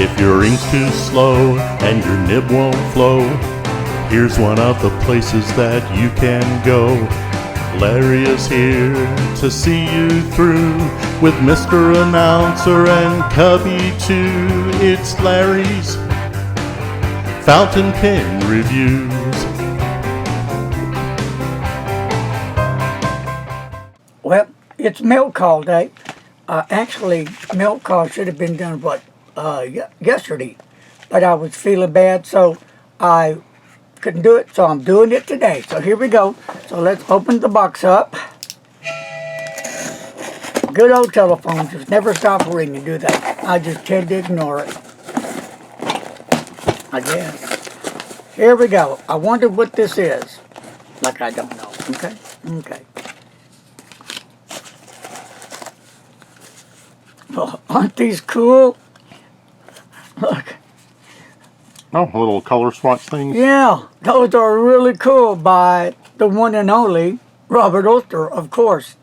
If your ink's too slow and your nib won't flow, here's one of the places that you can go. Larry is here to see you through with Mr. Announcer and Cubby too. It's Larry's Fountain Pen Reviews. Well, it's mail call day. Actually, mail call should have been done, yesterday. But I was feeling bad, so I couldn't do it, so I'm doing it today. So here we go. So let's open the box up. Good old telephone, just never stop ringing, do they? I just tend to ignore it, I guess. Here we go. I wonder what this is. Like I don't know. Okay. Oh, aren't these cool? Look. Oh, little color swatch things? Yeah, those are really cool by the one and only Robert Oster, of course.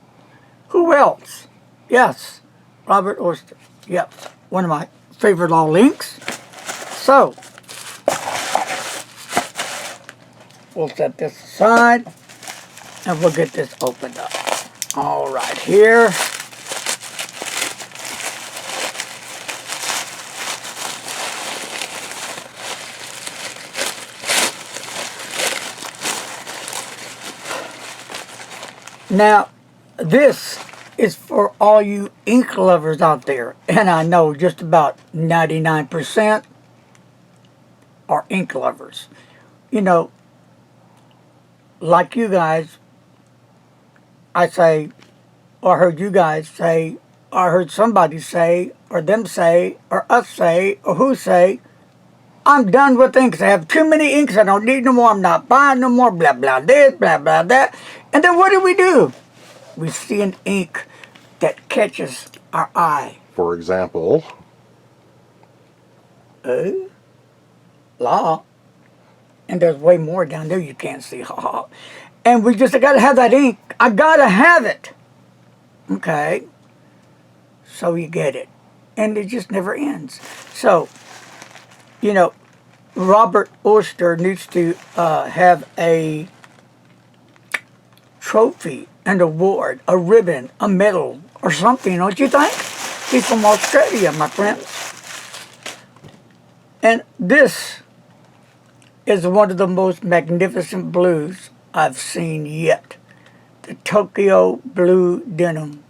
Who else? Yes, Robert Oster. Yep, one of my favorite little inks. So, we'll set this aside and we'll get this opened up. All right, here. Now, this is for all you ink lovers out there, and I know just about 99% are ink lovers. You know, like you guys, I say, or I heard you guys say, or I heard somebody say, or them say, or us say, or who say, I'm done with inks. I have too many inks. I don't need no more. I'm not buying no more. Blah, blah, this, blah, blah, that. And then what do? We see an ink that catches our eye. For example? Law. And there's way more down there you can't see. And we just, I gotta have that ink. I gotta have it. Okay. So you get it. And it just never ends. So, you know, Robert Oster needs to have a trophy, an award, a ribbon, a medal, or something, don't you think? He's from Australia, my friends. And this is one of the most magnificent blues I've seen yet. The Tokyo Blue Denim.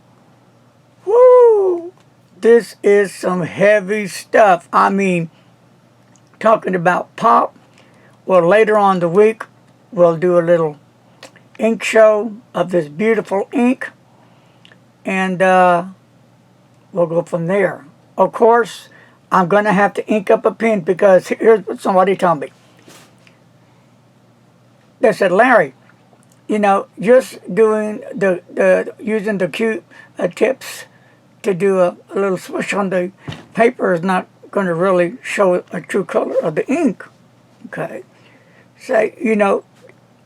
Woo! This is some heavy stuff. I mean, talking about pop, well, later on the week, we'll do a little ink show of this beautiful ink, and we'll go from there. Of course, I'm going to have to ink up a pen, because here's what somebody told me. They said, Larry, you know, just doing using the Q-tips to do a little swish on the paper is not going to really show a true color of the ink. Okay. Say, you know,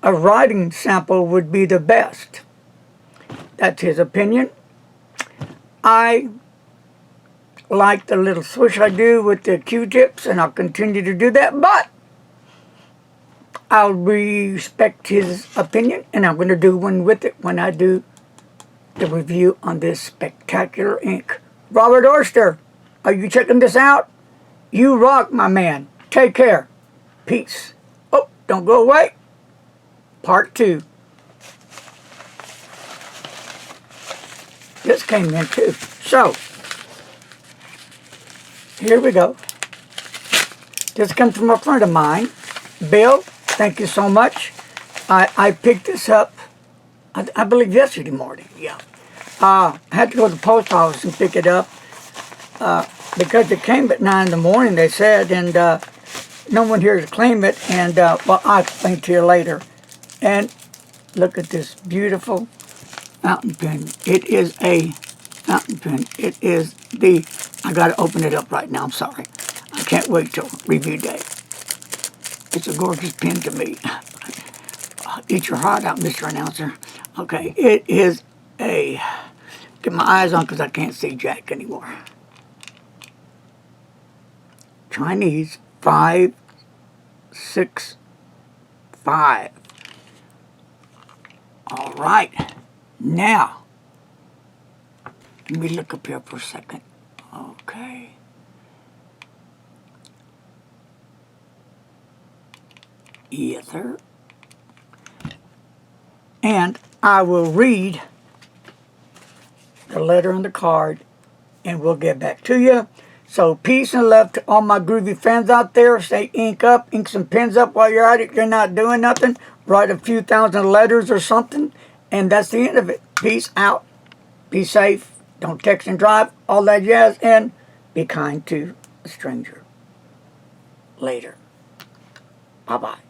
a writing sample would be the best. That's his opinion. I like the little swish I do with the Q-tips, and I'll continue to do that, but I'll respect his opinion, and I'm going to do one with it when I do the review on this spectacular ink. Robert Oster, are you checking this out? You rock, my man. Take care. Peace. Oh, don't go away. Part 2. This came in too. So, here we go. This comes from a friend of mine. Bill, thank you so much. I picked this up, I believe yesterday morning. Yeah. I had to go to the post office and pick it up. Because it came at 9 in the morning, they said, and no one here to claim it, and well, I'll explain to you later. And look at this beautiful fountain pen. It is a fountain pen. It is the, I gotta open it up right now, I'm sorry. I can't wait till review day. It's a gorgeous pen to me. Eat your heart out, Mr. Announcer. Okay, it is a, get my eyes on because I can't see jack anymore. Chinese 565. All right. Now, let me look up here for a second. Okay. Ether. And I will read the letter on the card and we'll get back to you. So peace and love to all my groovy fans out there. Say ink up, ink some pens up while you're at it. You're not doing nothing. Write a few thousand letters or something. And that's the end of it. Peace out. Be safe. Don't text and drive. All that jazz. And be kind to a stranger. Later. Bye-bye.